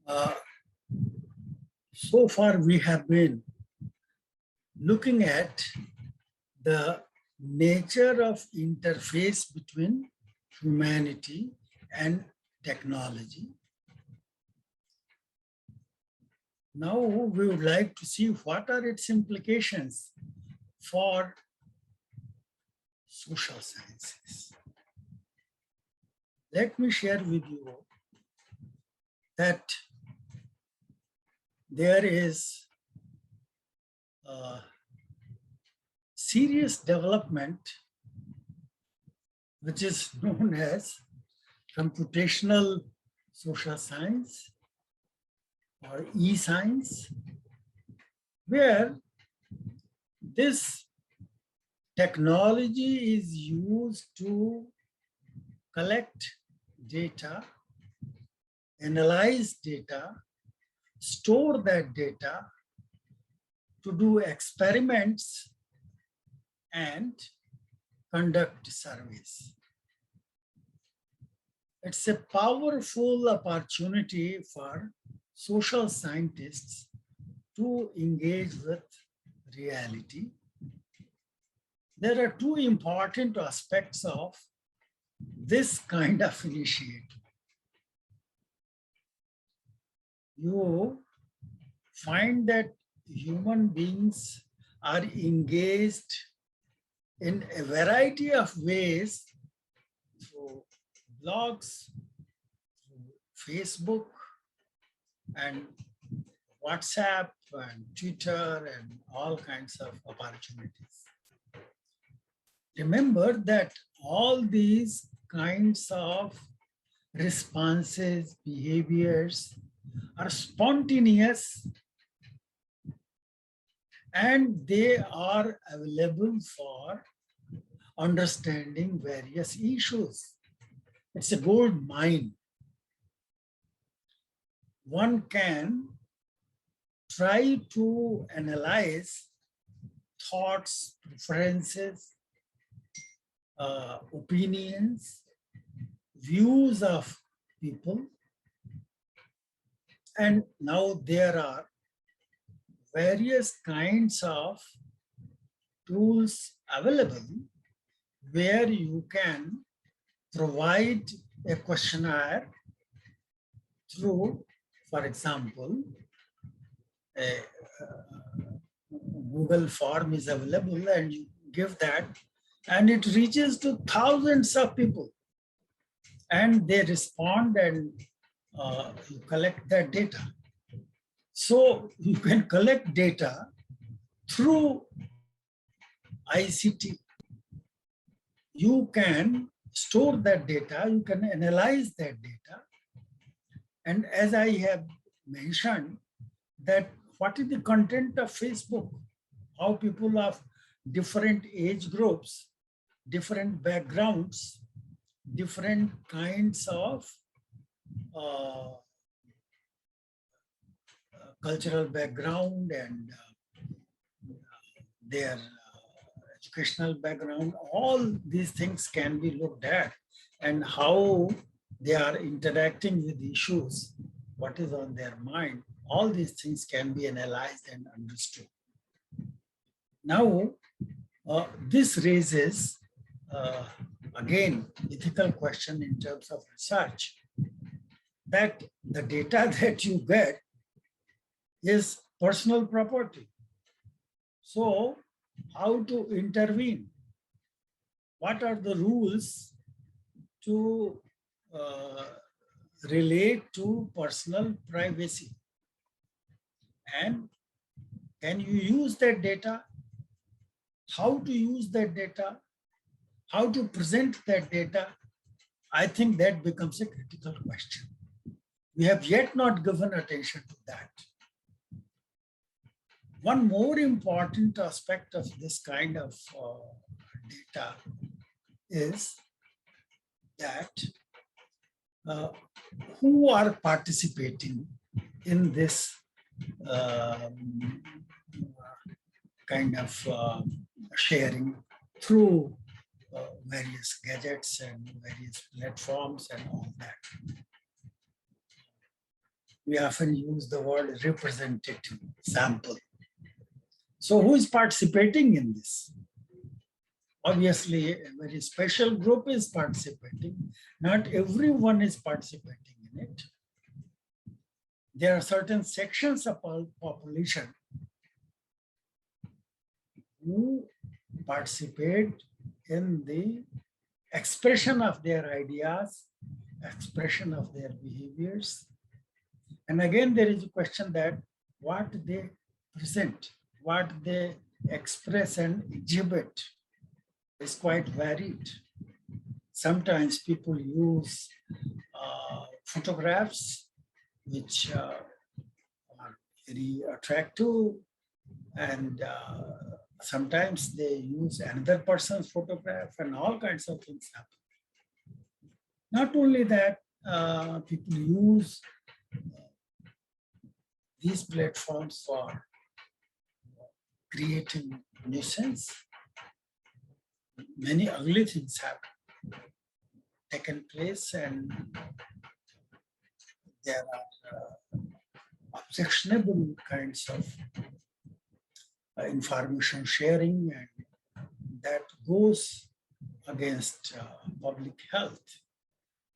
Uh, so far, we have been looking at the nature of interface between humanity and technology. Now, we would like to see what are its implications for social sciences. Let me share with you that there is a serious development which is known as computational social science or e-science, where this technology is used to collect data, analyze data, store that data, to do experiments and conduct surveys. It's a powerful opportunity for social scientists to engage with reality. There are two important aspects of this kind of initiative. You find that human beings are engaged in a variety of ways through blogs, through Facebook, and WhatsApp, and Twitter, and all kinds of opportunities. Remember that all these kinds of responses, behaviors are spontaneous, and they are available for understanding various issues. It's a gold mine. One can try to analyze thoughts, preferences, opinions, views of people. And now there are various kinds of tools available where you can provide a questionnaire through, for example, a Google form is available, and you give that, and it reaches to thousands of people, and they respond, and you collect that data. So you can collect data through ICT. You can store that data, you can analyze that data. And as I have mentioned, that what is the content of Facebook, how people of different age groups, different backgrounds, different kinds of cultural background and their educational background, all these things can be looked at, and how they are interacting with issues, what is on their mind, all these things can be analyzed and understood. Now, this raises, again, ethical question in terms of research, that the data that you get is personal property. So how to intervene? What are the rules to relate to personal privacy? And can you use that data? How to use that data? How to present that data? I think that becomes a critical question. We have yet not given attention to that. One more important aspect of this kind of data is that who are participating in this kind of sharing through various gadgets and various platforms and all that. we often use the word representative sample. So who is participating in this? Obviously, a very special group is participating. Not everyone is participating in it. There are certain sections of population who participate in the expression of their ideas, expression of their behaviors. And again, there is a question that what they present, what they express and exhibit is quite varied. Sometimes people use photographs which are very attractive, and sometimes they use another person's photograph, and all kinds of things happen. Not only that, people use these platforms for creating nuisance. Many ugly things have taken place, and there are objectionable kinds of information sharing, and that goes against public health.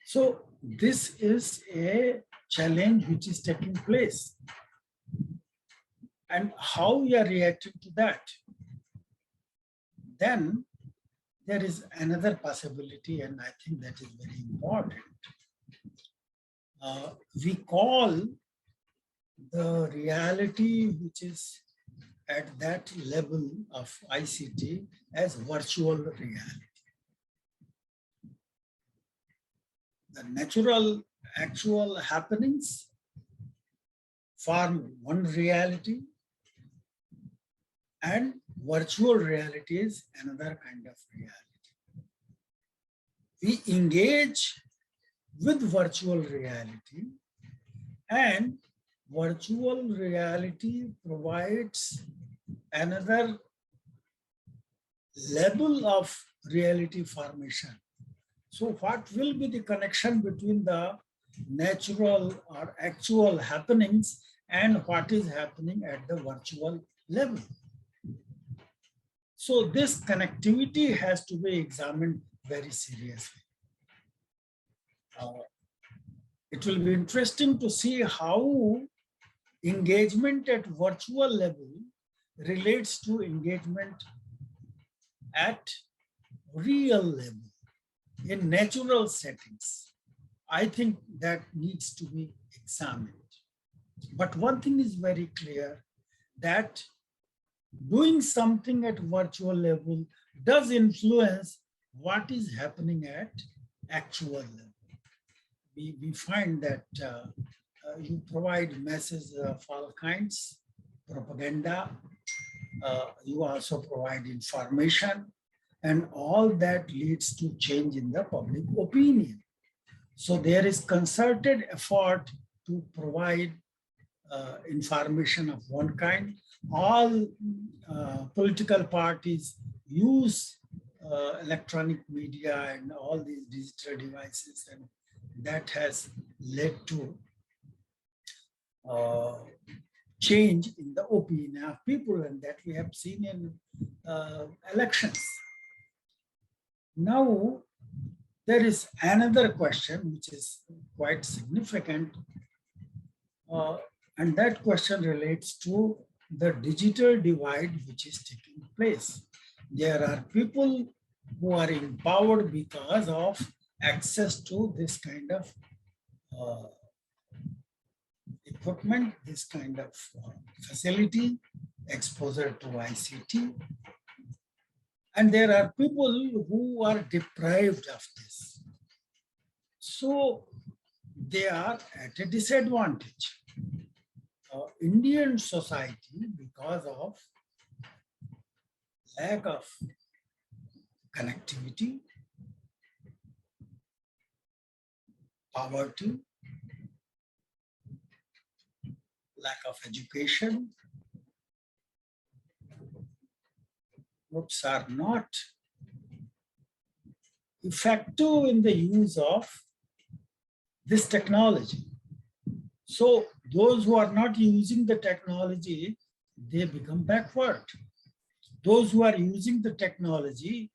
So this is a challenge which is taking place. And how we are reacting to that? Then there is another possibility, and I think that is very important. We call the reality which is at that level of ICT as virtual reality. The natural, actual happenings form one reality, and virtual reality is another kind of reality. We engage with virtual reality, and virtual reality provides another level of reality formation. So what will be the connection between the natural or actual happenings and what is happening at the virtual level? So this connectivity has to be examined very seriously. It will be interesting to see how engagement at virtual level relates to engagement at real level in natural settings. I think that needs to be examined. But one thing is very clear, that doing something at virtual level does influence what is happening at actual level. We find that you provide messages of all kinds, propaganda, you also provide information, and all that leads to change in the public opinion. So there is concerted effort to provide information of one kind. All political parties use electronic media and all these digital devices, and that has led to change in the opinion of people, and that we have seen in elections. Now, there is another question which is quite significant, and that question relates to the digital divide which is taking place. There are people who are empowered because of access to this kind of equipment, this kind of facility, exposure to ICT. And there are people who are deprived of this. So they are at a disadvantage. Indian society, because of lack of connectivity, poverty, lack of education, groups are not effective in the use of this technology. So those who are not using the technology, they become backward. Those who are using the technology,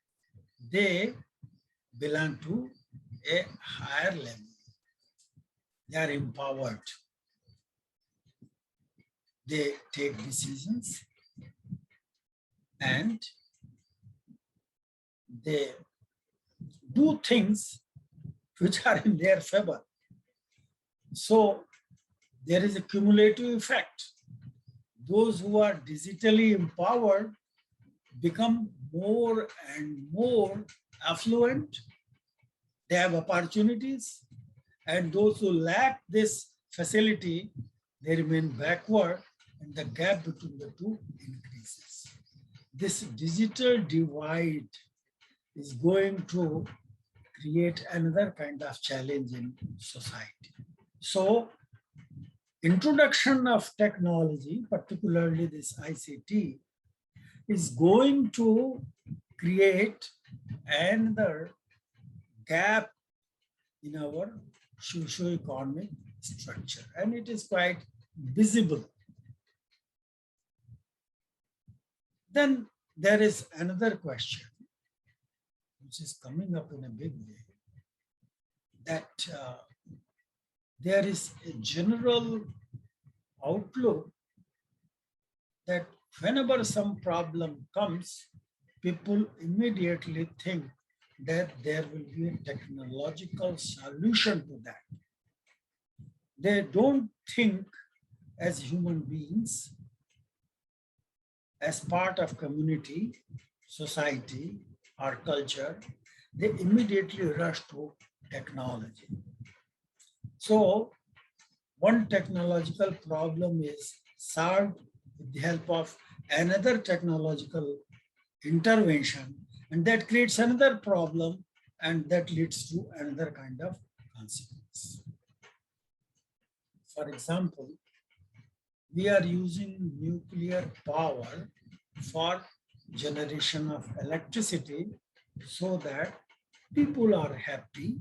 they belong to a higher level. They are empowered. They take decisions and they do things which are in their favor. So there is a cumulative effect. Those who are digitally empowered become more and more affluent. They have opportunities, and those who lack this facility, they remain backward, and the gap between the two increases. This digital divide is going to create another kind of challenge in society. So, introduction of technology, particularly this ICT, is going to create another gap in our socio-economic structure, and it is quite visible. Then there is another question which is coming up in a big way, that there is a general outlook that whenever some problem comes, people immediately think that there will be a technological solution to that. They don't think as human beings, as part of community, society, or culture. They immediately rush to technology. So one technological problem is solved with the help of another technological intervention, and that creates another problem, and that leads to another kind of consequence. For example, we are using nuclear power for generation of electricity so that people are happy,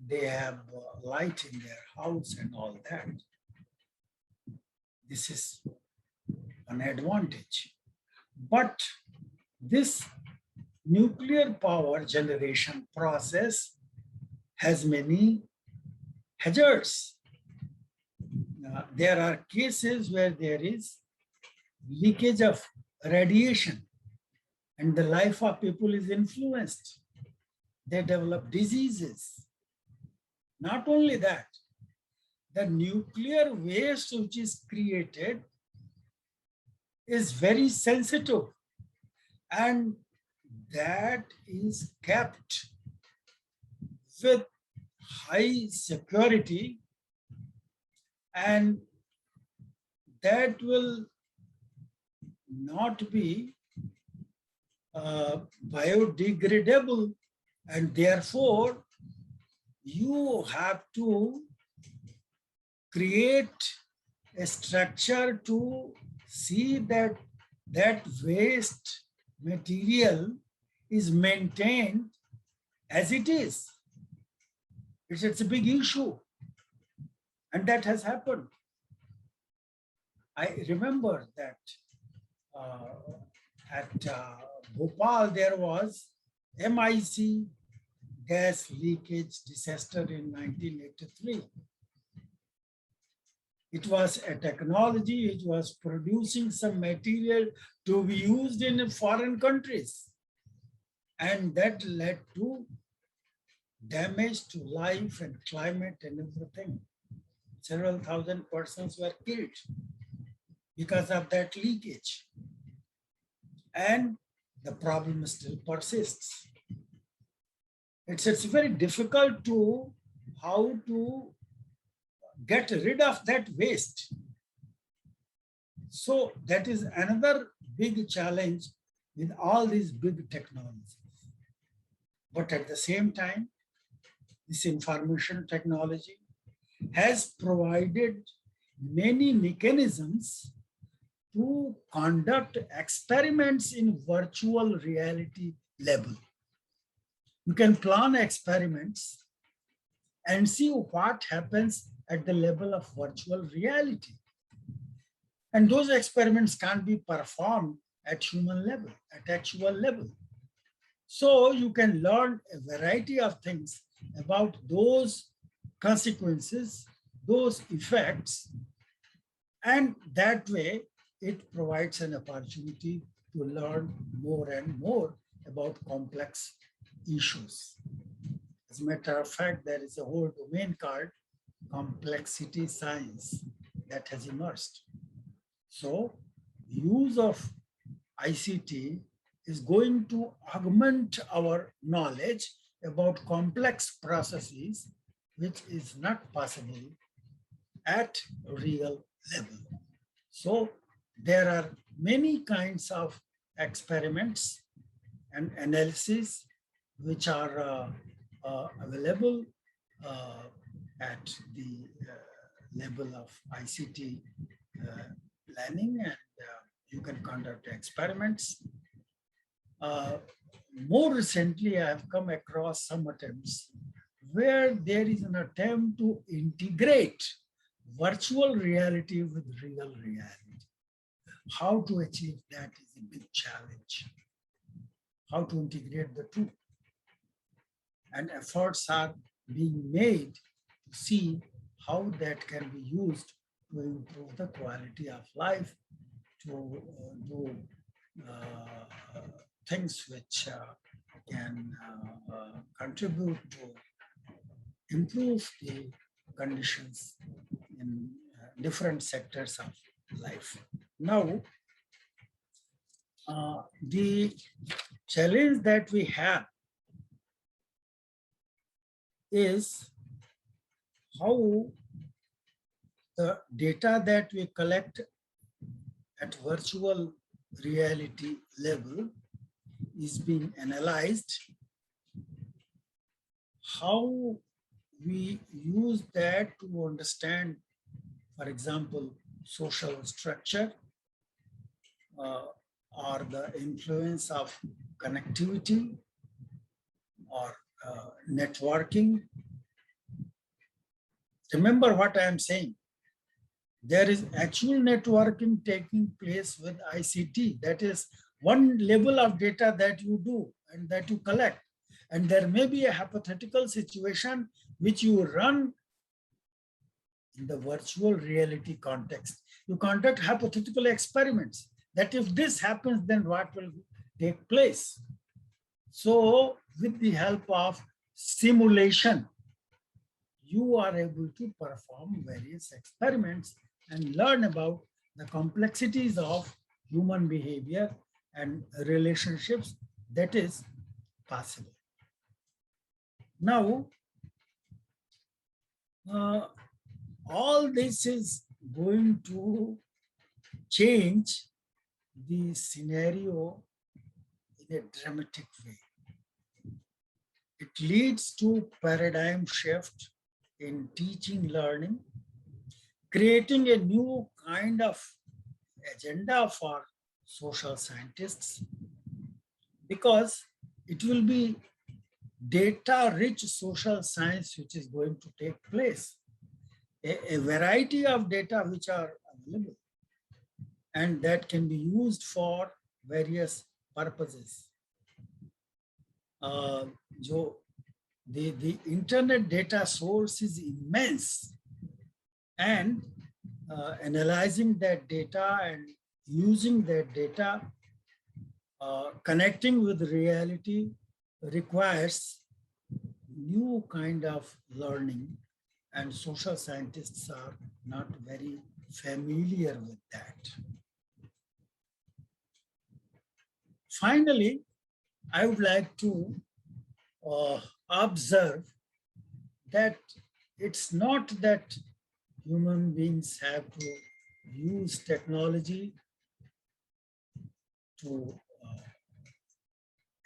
they have light in their house and all that. This is an advantage. But this nuclear power generation process has many hazards. There are cases where there is leakage of radiation and the life of people is influenced. They develop diseases. Not only that, the nuclear waste which is created is very sensitive, and that is kept with high security, and that will not be biodegradable, and therefore you have to create a structure to see that that waste material is maintained as it is. It's a big issue, and that has happened. I remember that at Bhopal there was MIC gas leakage disaster in 1983. It was a technology which was producing some material to be used in foreign countries, and that led to damage to life and climate and everything. Several thousand persons were killed because of that leakage, and the problem still persists. It's very difficult to how to get rid of that waste. So that is another big challenge with all these big technologies. But at the same time, this information technology has provided many mechanisms to conduct experiments in virtual reality level. You can plan experiments and see what happens at the level of virtual reality. And those experiments can't be performed at human level, at actual level. So you can learn a variety of things about those consequences, those effects, and that way it provides an opportunity to learn more and more about complex issues. As a matter of fact, there is a whole domain called complexity science that has emerged. So use of ICT is going to augment our knowledge about complex processes, which is not possible at real level. So there are many kinds of experiments and analysis which are available at the level of ICT planning, and you can conduct experiments. More recently, I have come across some attempts where there is an attempt to integrate virtual reality with real reality. How to achieve that is a big challenge. How to integrate the two. And efforts are being made to see how that can be used to improve the quality of life, to do things which can contribute to improve the conditions in different sectors of life. Now, the challenge that we have is how the data that we collect at virtual reality level is being analyzed, how we use that to understand, for example, social structure or the influence of connectivity or networking. Remember what I am saying. There is actual networking taking place with ICT. That is one level of data that you do and that you collect. And there may be a hypothetical situation which you run in the virtual reality context. You conduct hypothetical experiments that if this happens, then what will take place? So with the help of simulation, you are able to perform various experiments and learn about the complexities of human behavior and relationships that is possible. Now, all this is going to change the scenario in a dramatic way. It leads to paradigm shift in teaching, learning, creating a new kind of agenda for social scientists, because it will be data-rich social science which is going to take place. A variety of data which are available and that can be used for various purposes. The internet data source is immense, and analyzing that data and using that data, connecting with reality requires new kind of learning, and social scientists are not very familiar with that. Finally, I would like to observe that it's not that human beings have to use technology to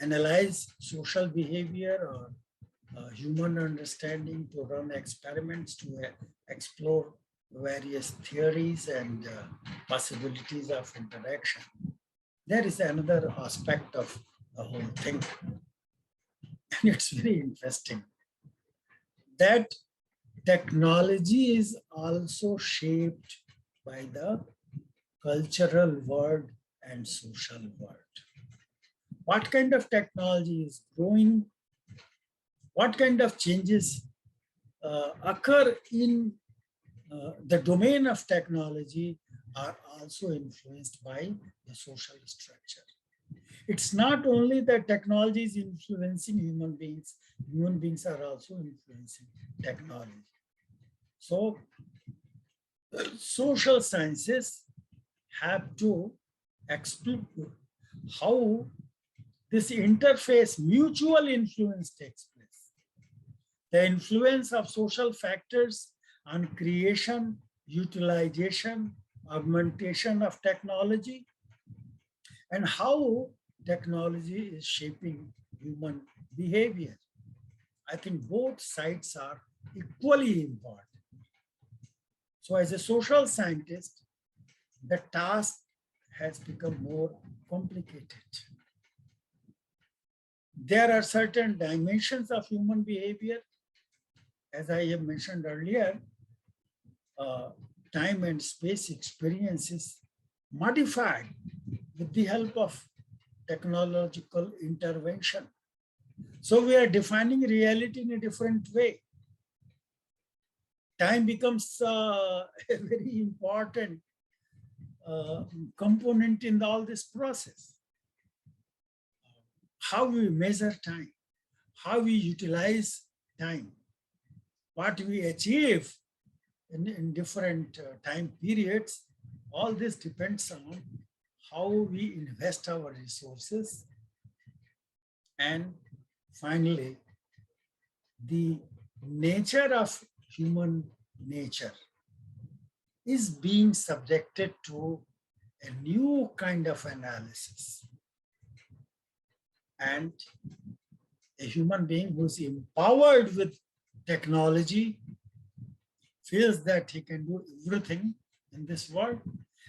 analyze social behavior or human understanding, to run experiments, to explore various theories and possibilities of interaction. There is another aspect of the whole thing, and it's very interesting that technology is also shaped by the cultural world and social world. What kind of technology is growing? What kind of changes occur in the domain of technology are also influenced by the social structure. It's not only that technology is influencing human beings are also influencing technology. So social sciences have to explore how this interface mutual influence takes place. The influence of social factors on creation, utilization, augmentation of technology, and how technology is shaping human behavior. I think both sides are equally important. So as a social scientist, the task has become more complicated. There are certain dimensions of human behavior, as I have mentioned earlier, time and space experiences modified with the help of technological intervention. So we are defining reality in a different way. Time becomes a very important component in all this process. How we measure time, how we utilize time, what we achieve in different time periods, all this depends on how we invest our resources. And finally, the nature of human nature is being subjected to a new kind of analysis. And a human being who's empowered with technology feels that he can do everything in this world,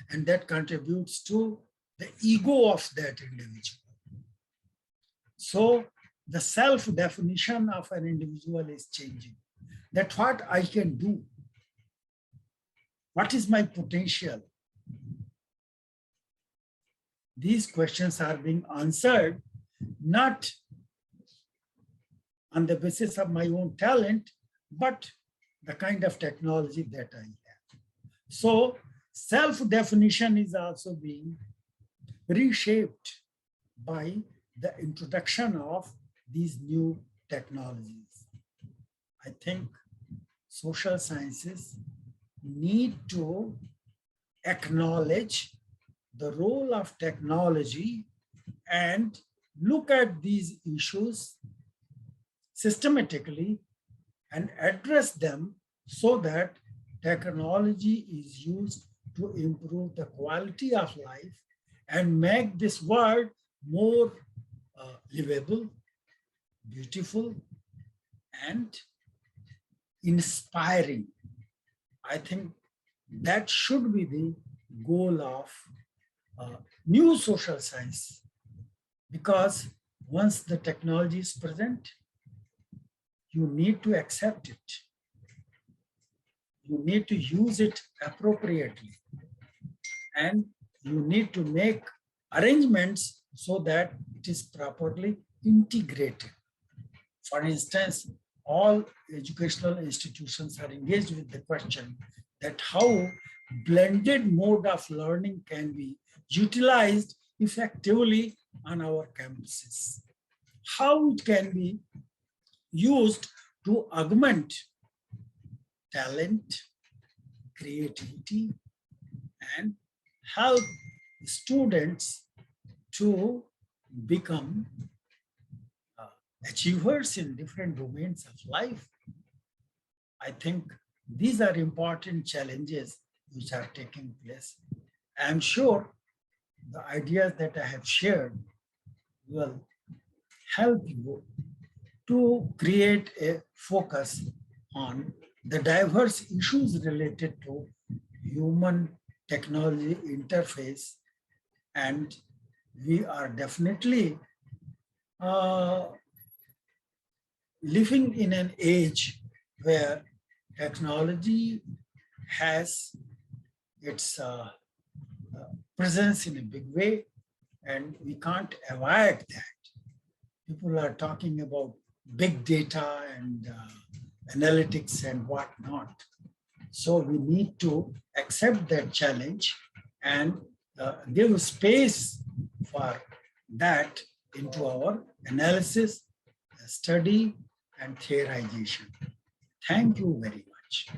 and that contributes to the ego of that individual. So the self-definition of an individual is changing. That what I can do, what is my potential? These questions are being answered not on the basis of my own talent, but the kind of technology that I have. So self-definition is also being reshaped by the introduction of these new technologies. I think social sciences need to acknowledge the role of technology and look at these issues systematically and address them so that technology is used to improve the quality of life and make this world more livable, beautiful, and inspiring. I think that should be the goal of new social science, because once the technology is present, you need to accept it. You need to use it appropriately, and you need to make arrangements so that it is properly integrated. For instance, all educational institutions are engaged with the question that how blended mode of learning can be utilized effectively on our campuses. How it can be used to augment talent, creativity, and help students to become achievers in different domains of life. I think these are important challenges which are taking place. I'm sure the ideas that I have shared will help you to create a focus on the diverse issues related to human technology interface. And we are definitely living in an age where Technology has its presence in a big way, and we can't avoid that. People are talking about big data and analytics and whatnot. So we need to accept that challenge and give space for that into our analysis, study, and theorization. Thank you very much.